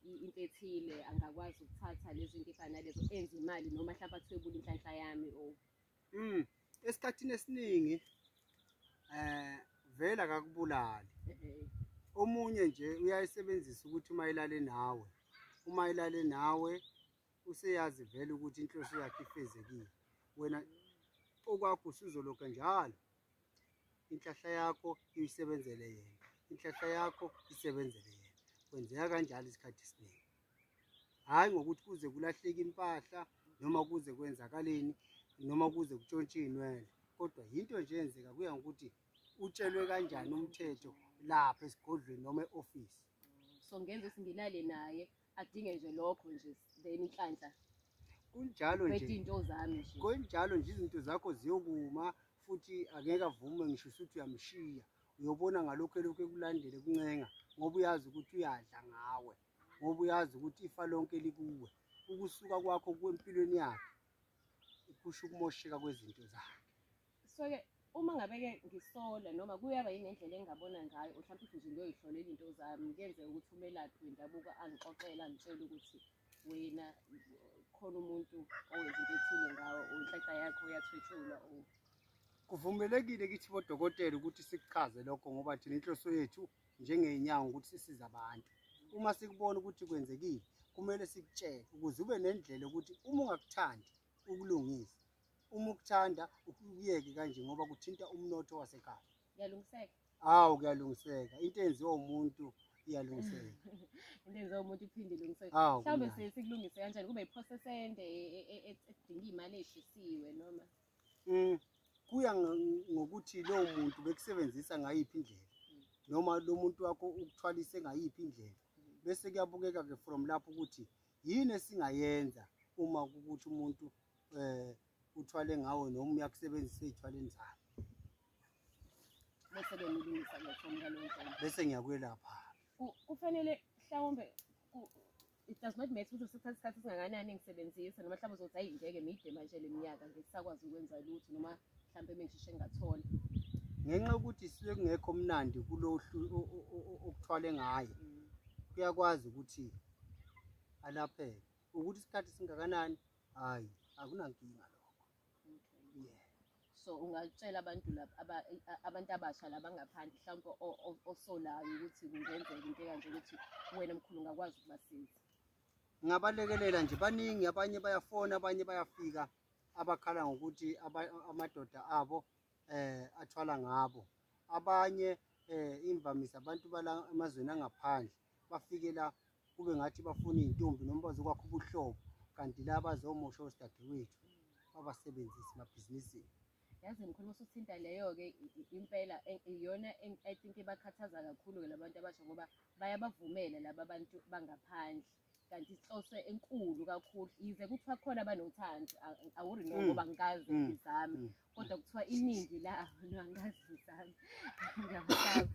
into ethile angakwazi ukuthatha lezo zinto efana nalezo enza imali noma mhlawumbe athwebula inhlanhla yami esikhathini esiningi vela akakubulali. Omunye nje uyayisebenzisa ukuthi uma ilale nawe useyazi vele ukuthi inhloso yakhe ifezekile. Wena okwakho usuzoloka njalo inhlahla yakho isebenzele yena, inhlahla yakho isebenzele yena. Kwenzeka kanjalo isikhathi esiningi, hhayi ngokuthi kuze kulahleke impahla noma kuze kwenzakaleni noma kuze kutshontshe iy'nwele, kodwa yinto nje yenzeka kuya ngokuthi utshelwe kanjani umthetho lapha esigodlweni noma e-ofisi. So ngenza ukuthi ngilale naye adinge nje lokho nje then inhlanhla kunjalo nje into zami nje kunjalo nje izinto zakho ziyokuma futhi angeke avume ngisho ukuthi uyamshiya. Uyobona ngalokho elokhu ekulandele kuncenga ngoba uyazi ukuthi uyadla ngawe, ngoba uyazi ukuthi ifa lonke likuwe. Ukusuka kwakho kwempilweni yakhe kusho ukumosheka kwezinto zakhe. So-ke uma ngabe-ke ngisola noma kuyaba yini ngendlela engingabona ngayo mhlawumbe nje ngiyoyihlolela into zami kuyenzeka ukuthi umelaphi wendabuko angixoxela angitshela ukuthi wena khona umuntu owenza into ethile ngawo inhlanhla yakho yathwetshulwa. Kuvumelekile kithi bodokotela ukuthi sikuchaze lokho ngoba thina inhloso yethu njengey'nyanga ukuthi sisize abantu. Uma sikubona ukuthi kwenzekile kumele sikutshele ukuze ube nendlela ukuthi uma ungakuthandi ukulungisa, uma ukuthanda ukuyeke kanje ngoba kuthinta umnotho wasekhaya. Kuyalungiseka? Hawu, kuyalungiseka. Into eyenziwa umuntu iyalungiseka. Into eyenziwa umuntu iphinde ilungiseka. Mhlawumbe sikulungise kanjani? Kube i-process ende edinga iy'mali ey'shisiwe noma? Kuya ngokuthi lowo muntu bekusebenzisa ngayiphi indlela noma lo muntu wakho ukuthwalise ngayiphi indlela, bese kuyabukeka-ke from lapho ukuthi yini esingayenza uma kukuthi umuntu uthwale ngawe noma uyakusebenzisa ey'thwaleni zakhe. Bese-ke nilungisa-ke from ngaleyo ndlela. Bese ngiyakwelapha. Kufanele mhlawumbe it does not matter ukuthi usithatha isikhathi esingakanani ngisebenzisa noma mhlawumbe uzothi hayi ngeke ngiyide manje le minyaka ngisakwazi ukwenza lutho noma mhlawumbe mengishishe ngingathola. Ngenxa yokuthi sisuke kungekho mnandi kulohlu okuthwale ngaye, kuyakwazi ukuthi alapheke. Ukuthi isikhathi singakanani, hhayi akunankinga lokho. So ungatshela abantu abantu abasha labangaphandle mhlawumbe osolayo ukuthi kungenzeka into ekanje ukuthi wena mkhulu ungakwazi ukubasiza. Ngingabalekelela nje, baningi, abanye bayafona, abanye bayafika abakhala ngokuthi amadoda abo athwala ngabo. Abanye imvamisa abantu bala emazweni angaphandle bafike la kube ngathi bafuna iy'ntombi noma bazokwakha ubuhlobo, kanti la bazomosha osidadewethu babasebenzise emabhizinisini. Yazi mkhulu usuthinta leyo-ke impela iyona I think ibakhathaza kakhulu-ke labantu abasha ngoba bayabavumela laba bantu bangaphandle, kanti inhloso enkulu kakhulu yize kuthiwa khona abanothando awuri no ngoba ngikaze ngizame, kodwa kuthiwa iningi labo angikaze ngizame. Ngiyabasaba.